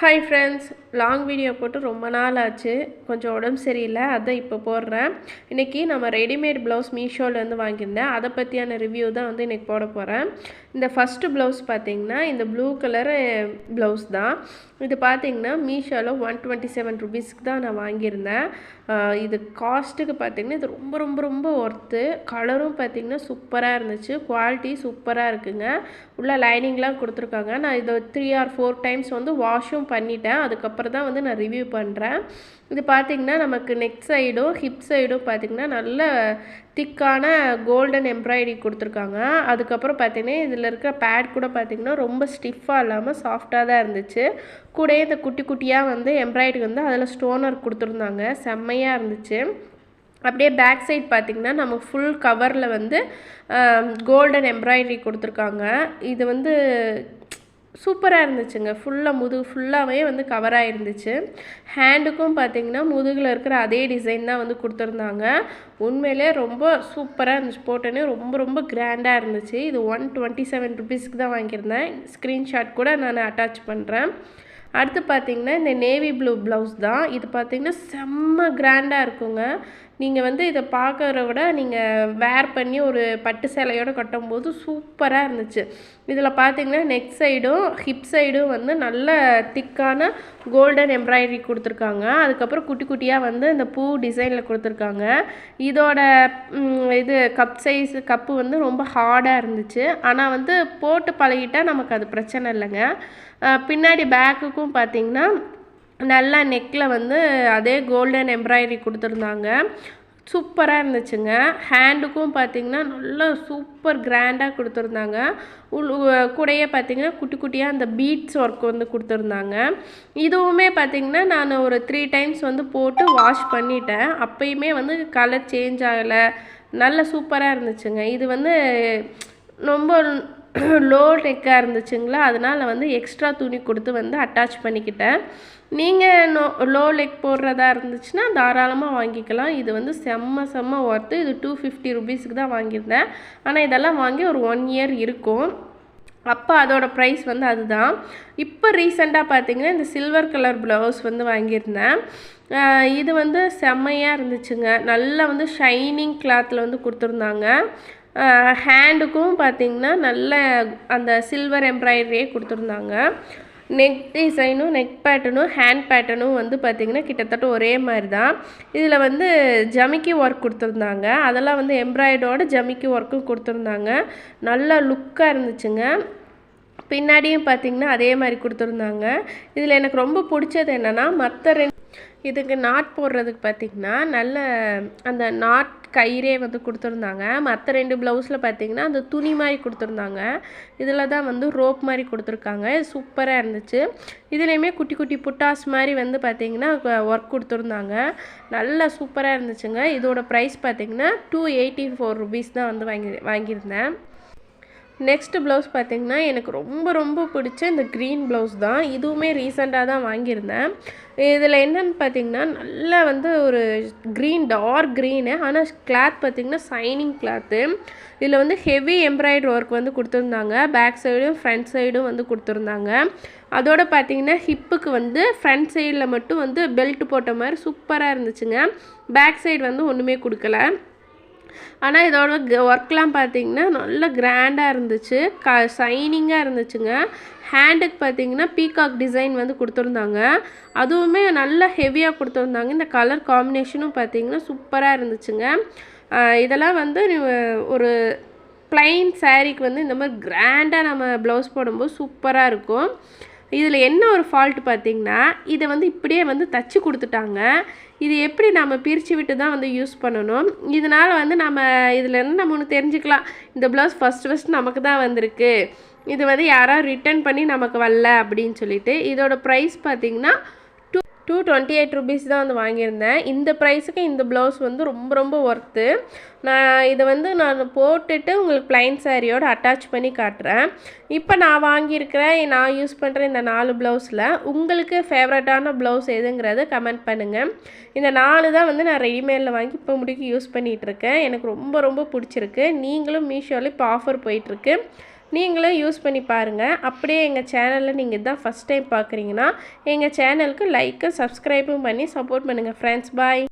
Hi friends, long video போட்டு ரொம்ப நாள் ஆச்சு. கொஞ்சம் உடம்பு சரியில்லை, அதை இப்போ போடுறேன். இன்றைக்கி நம்ம ரெடிமேட் ப்ளவுஸ் மீஷோலேருந்து வாங்கியிருந்தேன். அதை பற்றியான ரிவ்யூ தான் வந்து இன்றைக்கி போட போகிறேன். இந்த ஃபஸ்ட்டு ப்ளவுஸ் பார்த்திங்கன்னா இந்த ப்ளூ கலரு ப்ளவுஸ் தான். இது பார்த்திங்கன்னா மீஷோவில் 127 ருபீஸ்க்கு தான் நான் வாங்கியிருந்தேன். இது காஸ்ட்டுக்கு பார்த்திங்கன்னா இது ரொம்ப ரொம்ப ரொம்ப ஒர்த்து. கலரும் பார்த்திங்கன்னா சூப்பராக இருந்துச்சு, குவாலிட்டி சூப்பராக இருக்குங்க. உள்ள லைனிங்லாம் கொடுத்துருக்காங்க. நான் இதை 3 or 4 டைம்ஸ் வந்து வாஷும் பண்ணிட்டேன். அதுக்கப்புறம் தான் வந்து நான் ரிவ்யூ பண்ணுறேன். இது பார்த்திங்கன்னா நமக்கு நெக் சைடும் ஹிப் சைடும் பார்த்திங்கன்னா நல்ல திக்கான கோல்டன் எம்ப்ராய்டரி கொடுத்துருக்காங்க. அதுக்கப்புறம் பார்த்திங்கன்னா இதில் இருக்கிற பேட் கூட பார்த்திங்கன்னா ரொம்ப ஸ்டிஃபாக இல்லாமல் சாஃப்டாக தான் இருந்துச்சு. கூடயே இந்த குட்டி குட்டியாக வந்து எம்ப்ராய்டரி வந்து அதில் ஸ்டோனர் கொடுத்துருந்தாங்க, செம்மையாக இருந்துச்சு. அப்படியே பேக் சைட் பார்த்திங்கன்னா நம்ம ஃபுல் கவரில் வந்து கோல்டன் எம்ப்ராய்டரி கொடுத்துருக்காங்க. இது வந்து சூப்பராக இருந்துச்சுங்க. ஃபுல்லாக முதுகு ஃபுல்லாகவே வந்து கவராக இருந்துச்சு. ஹேண்டுக்கும் பார்த்திங்கன்னா முதுகில் இருக்கிற அதே டிசைன் தான் வந்து கொடுத்துருந்தாங்க. உண்மையிலே ரொம்ப சூப்பராக இருந்துச்சு. போட்டோன்னே ரொம்ப ரொம்ப கிராண்டாக இருந்துச்சு. இது 127 ருபீஸ்க்கு தான் வாங்கியிருந்தேன். ஸ்க்ரீன்ஷாட் கூட நான் அட்டாச் பண்ணுறேன். அடுத்து பார்த்திங்கன்னா இந்த நேவி ப்ளூ ப்ளவுஸ் தான். இது பார்த்திங்கன்னா செம்ம கிராண்டாக இருக்குங்க. நீங்கள் வந்து இதை பார்க்குறத விட நீங்கள் வேர் பண்ணி ஒரு பட்டு சேலையோடு கட்டும்போது சூப்பராக இருந்துச்சு. இதில் பார்த்திங்கன்னா நெக் சைடும் ஹிப் சைடும் வந்து நல்ல திக்கான கோல்டன் எம்ப்ராய்டரி கொடுத்துருக்காங்க. அதுக்கப்புறம் குட்டி குட்டியாக வந்து இந்த பூ டிசைனில் கொடுத்துருக்காங்க. இதோட இது கப்பு வந்து ரொம்ப ஹார்டாக இருந்துச்சு. ஆனால் வந்து போட்டு பழகிட்டால் நமக்கு அது பிரச்சனை இல்லைங்க. பின்னாடி பேக்குக்கும் பார்த்திங்கன்னா நல்லா நெக்கில் வந்து அதே கோல்டன் எம்ப்ராய்டரி கொடுத்துருந்தாங்க. சூப்பராக இருந்துச்சுங்க. ஹேண்டுக்கும் பார்த்திங்கன்னா நல்லா சூப்பர் கிராண்டாக கொடுத்துருந்தாங்க. கூடையே பார்த்திங்கன்னா குட்டி குட்டியாக அந்த பீட்ஸ் ஒர்க் வந்து கொடுத்துருந்தாங்க. இதுவுமே பார்த்திங்கன்னா நான் ஒரு 3 டைம்ஸ் வந்து போட்டு வாஷ் பண்ணிட்டேன். அப்போயுமே வந்து கலர் சேஞ்ச் ஆகலை, நல்ல சூப்பராக இருந்துச்சுங்க. இது வந்து ரொம்ப லோ நெக்காக இருந்துச்சுங்களா, அதனால் வந்து எக்ஸ்ட்ரா துணி கொடுத்து வந்து அட்டாச் பண்ணிக்கிட்டேன். நீங்கள் லோ லெக் போடுறதா இருந்துச்சுன்னா தாராளமாக வாங்கிக்கலாம். இது வந்து செம்ம ஒர்த்து. இது 250 ருபீஸுக்கு தான் வாங்கியிருந்தேன். ஆனால் இதெல்லாம் வாங்கி ஒரு 1 இயர் இருக்கும். அப்போ அதோட ப்ரைஸ் வந்து அதுதான். இப்போ ரீசெண்டாக பார்த்திங்கன்னா இந்த சில்வர் கலர் ப்ளவுஸ் வந்து வாங்கியிருந்தேன். இது வந்து செம்மையாக இருந்துச்சுங்க. நல்லா வந்து ஷைனிங் கிளாத்தில் வந்து கொடுத்துருந்தாங்க. ஹேண்டுக்கும் பார்த்திங்கன்னா நல்ல அந்த சில்வர் எம்ப்ராய்டரியே கொடுத்துருந்தாங்க. நெக் டிசைனும் நெக் பேட்டர்னும் ஹேண்ட் பேட்டர்னும் வந்து பார்த்திங்கன்னா கிட்டத்தட்ட ஒரே மாதிரி தான். இதில் வந்து ஜமிக்கி ஒர்க் கொடுத்துருந்தாங்க. அதெல்லாம் வந்து எம்ப்ராய்டரோட ஜமிக்கி ஒர்க்கும் கொடுத்துருந்தாங்க. நல்ல லுக்காக இருந்துச்சுங்க. பின்னாடியும் பார்த்திங்கன்னா அதே மாதிரி கொடுத்துருந்தாங்க. இதில் எனக்கு ரொம்ப பிடிச்சது என்னென்னா இதுக்கு நாட் போடுறதுக்கு பார்த்திங்கன்னா நல்ல அந்த நாட் கயிறே வந்து கொடுத்துருந்தாங்க. மற்ற 2 ப்ளவுஸில் பார்த்திங்கன்னா அந்த துணி மாதிரி கொடுத்துருந்தாங்க. இதில் தான் வந்து ரோப் மாதிரி கொடுத்துருக்காங்க. சூப்பராக இருந்துச்சு. இதுலேயுமே குட்டி குட்டி புட்டாஸ் மாதிரி வந்து பார்த்திங்கன்னா ஒர்க் கொடுத்துருந்தாங்க. நல்லா சூப்பராக இருந்துச்சுங்க. இதோட ப்ரைஸ் பார்த்திங்கன்னா 284 ருபீஸ் தான் வந்து வாங்கியிருந்தேன். நெக்ஸ்ட் ப்ளவுஸ் பார்த்திங்கன்னா எனக்கு ரொம்ப ரொம்ப பிடிச்ச இந்த க்ரீன் ப்ளவுஸ் தான். இதுவுமே ரீசெண்டாக தான் வாங்கியிருந்தேன். இதில் என்னென்னு பார்த்திங்கன்னா நல்லா வந்து ஒரு டார்க் க்ரீனு, ஆனால் கிளாத் பார்த்திங்கன்னா சைனிங் கிளாத்து. இதில் வந்து ஹெவி எம்ப்ராய்டரி ஒர்க் வந்து கொடுத்துருந்தாங்க. பேக் சைடும் ஃப்ரண்ட் சைடும் வந்து கொடுத்துருந்தாங்க. அதோடு பார்த்திங்கன்னா ஹிப்புக்கு வந்து ஃப்ரண்ட் சைடில் மட்டும் வந்து பெல்ட் போட்ட மாதிரி சூப்பராக இருந்துச்சுங்க. பேக் சைடு வந்து ஒன்றுமே கொடுக்கல. ஆனால் இதோட ஒர்க்லாம் பார்த்திங்கன்னா நல்ல கிராண்டாக இருந்துச்சு, சைனிங்காக இருந்துச்சுங்க. ஹேண்டுக்கு பார்த்திங்கன்னா பீகாக் டிசைன் வந்து கொடுத்துருந்தாங்க. அதுவுமே நல்ல ஹெவியாக கொடுத்துருந்தாங்க. இந்த கலர் காம்பினேஷனும் பார்த்திங்கன்னா சூப்பராக இருந்துச்சுங்க. இதெல்லாம் வந்து ஒரு ப்ளைன் சாரீக்கு வந்து இந்த மாதிரி கிராண்டாக நம்ம ப்ளவுஸ் போடும்போது சூப்பராக இருக்கும். இதில் என்ன ஒரு ஃபால்ட் பார்த்திங்கன்னா இதை வந்து இப்படியே வந்து தச்சு கொடுத்துட்டாங்க. இது எப்படி நம்ம பிரித்து விட்டு தான் வந்து யூஸ் பண்ணணும். இதனால் வந்து நம்ம இதிலேருந்து நம்ம ஒன்று தெரிஞ்சுக்கலாம், இந்த ப்ளவுஸ் ஃபஸ்ட்டு நமக்கு தான் வந்திருக்கு, இது வந்து யாராவது ரிட்டர்ன் பண்ணி நமக்கு வரல அப்படின்னு சொல்லிட்டு. இதோட ப்ரைஸ் பார்த்திங்கன்னா 228 ருபீஸ் தான் வந்து வாங்கியிருந்தேன். இந்த ப்ரைஸுக்கு இந்த ப்ளவுஸ் வந்து ரொம்ப ரொம்ப ஒர்த்து. இதை வந்து நான் போட்டுட்டு உங்களுக்கு ப்ளைன் சாரியோடு அட்டாச் பண்ணி காட்டுறேன். இப்போ நான் யூஸ் பண்ணுற இந்த 4 ப்ளவுஸில் உங்களுக்கு ஃபேவரட்டான ப்ளவுஸ் எதுங்கிறத கமெண்ட் பண்ணுங்கள். இந்த 4 தான் வந்து நான் ரெடிமேடில் வாங்கி இப்போ முடிக்க யூஸ் பண்ணிகிட்ருக்கேன். எனக்கு ரொம்ப ரொம்ப பிடிச்சிருக்கு. நீங்களும் மீஷோவில் இப்போ ஆஃபர் போயிட்டுருக்கு. நீங்களும் யூஸ் பண்ணி பாருங்கள். அப்படியே எங்கள் சேனலில் நீங்கள் இதுதான் ஃபஸ்ட் டைம் பார்க்குறீங்கன்னா எங்கள் சேனலுக்கு லைக்கு சப்ஸ்கிரைபும் பண்ணி சப்போர்ட் பண்ணுங்கள் ஃப்ரெண்ட்ஸ். பாய்.